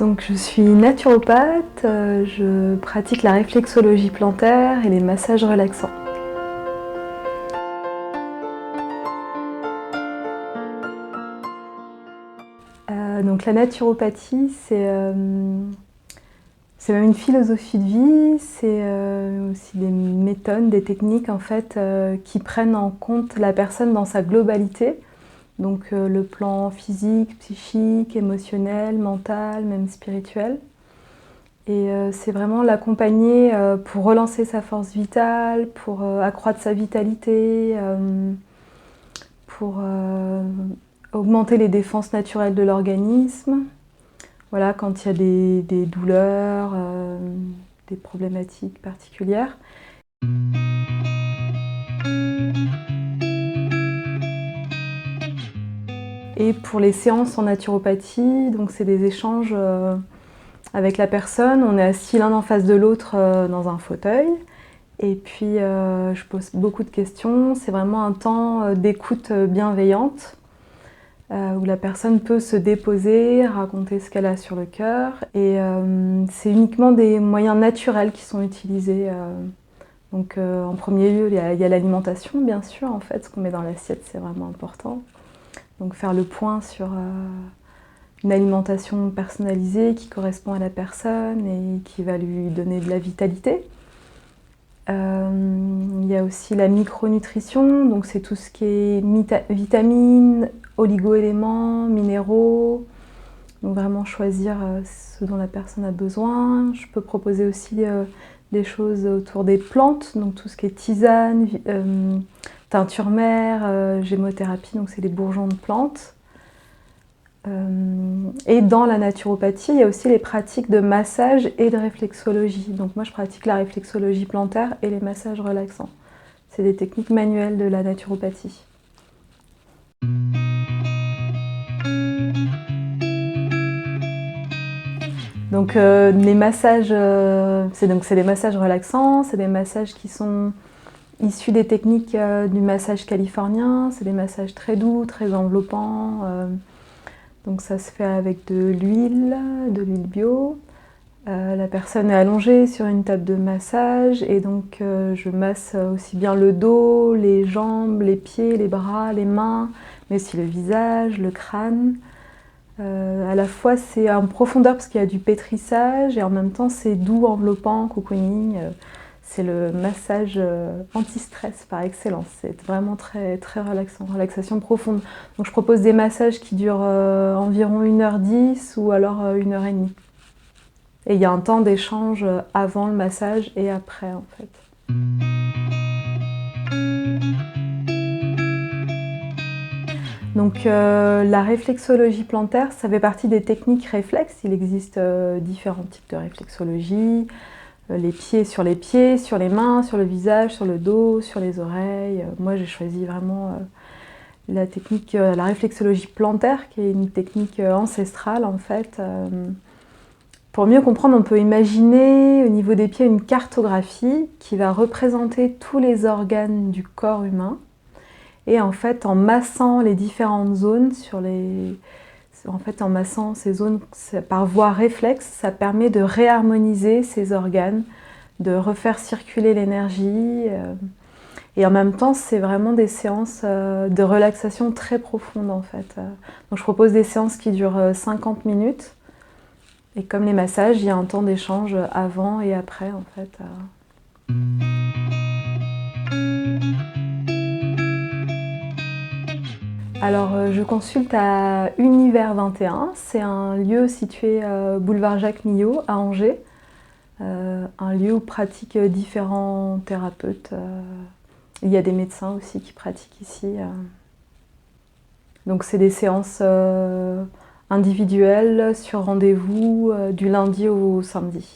Donc, je suis naturopathe, je pratique la réflexologie plantaire et les massages relaxants. Donc la naturopathie, c'est même une philosophie de vie, c'est aussi des méthodes, des techniques en fait, qui prennent en compte la personne dans sa globalité. Donc le plan physique, psychique, émotionnel, mental, même spirituel. Et c'est vraiment l'accompagner pour relancer sa force vitale, pour accroître sa vitalité, pour augmenter les défenses naturelles de l'organisme. Voilà, quand il y a des douleurs, des problématiques particulières. Et pour les séances en naturopathie, donc c'est des échanges avec la personne. On est assis l'un en face de l'autre dans un fauteuil. Et puis je pose beaucoup de questions. C'est vraiment un temps d'écoute bienveillante où la personne peut se déposer, raconter ce qu'elle a sur le cœur. Et c'est uniquement des moyens naturels qui sont utilisés. Donc en premier lieu, il y a l'alimentation, bien sûr. En fait, ce qu'on met dans l'assiette, c'est vraiment important. Donc faire le point sur une alimentation personnalisée qui correspond à la personne et qui va lui donner de la vitalité. Il y a aussi la micronutrition, donc c'est tout ce qui est vitamines, oligo-éléments, minéraux. Donc vraiment choisir ce dont la personne a besoin. Je peux proposer aussi des choses autour des plantes, donc tout ce qui est tisane, teinture mère, gémothérapie, donc c'est les bourgeons de plantes. Et dans la naturopathie, il y a aussi les pratiques de massage et de réflexologie. Donc moi je pratique la réflexologie plantaire et les massages relaxants. C'est des techniques manuelles de la naturopathie. Donc les massages, c'est des massages relaxants, c'est des massages qui sont issus des techniques du massage californien. C'est des massages très doux, très enveloppants. Donc ça se fait avec de l'huile bio. La personne est allongée sur une table de massage et donc je masse aussi bien le dos, les jambes, les pieds, les bras, les mains, mais aussi le visage, le crâne. À la fois c'est en profondeur parce qu'il y a du pétrissage et en même temps c'est doux, enveloppant, cocooning. C'est le massage anti-stress par excellence. C'est vraiment très, très relaxant, relaxation profonde. Donc je propose des massages qui durent environ 1h10 ou alors 1h30. Et il y a un temps d'échange avant le massage et après en fait. Donc la réflexologie plantaire, ça fait partie des techniques réflexes. Il existe différents types de réflexologie. Les pieds, sur les mains, sur le visage, sur le dos, sur les oreilles. Moi j'ai choisi vraiment la technique, la réflexologie plantaire, qui est une technique ancestrale en fait. Pour mieux comprendre, on peut imaginer au niveau des pieds une cartographie qui va représenter tous les organes du corps humain. Et en fait, en massant les différentes zones en massant ces zones par voie réflexe, ça permet de réharmoniser ces organes, de refaire circuler l'énergie. Et en même temps, c'est vraiment des séances de relaxation très profondes en fait. Donc je propose des séances qui durent 50 minutes. Et comme les massages, il y a un temps d'échange avant et après en fait. Alors je consulte à Univers 21, c'est un lieu situé boulevard Jacques Millot à Angers. Un lieu où pratiquent différents thérapeutes. Il y a des médecins aussi qui pratiquent ici. Donc c'est des séances individuelles sur rendez-vous du lundi au samedi.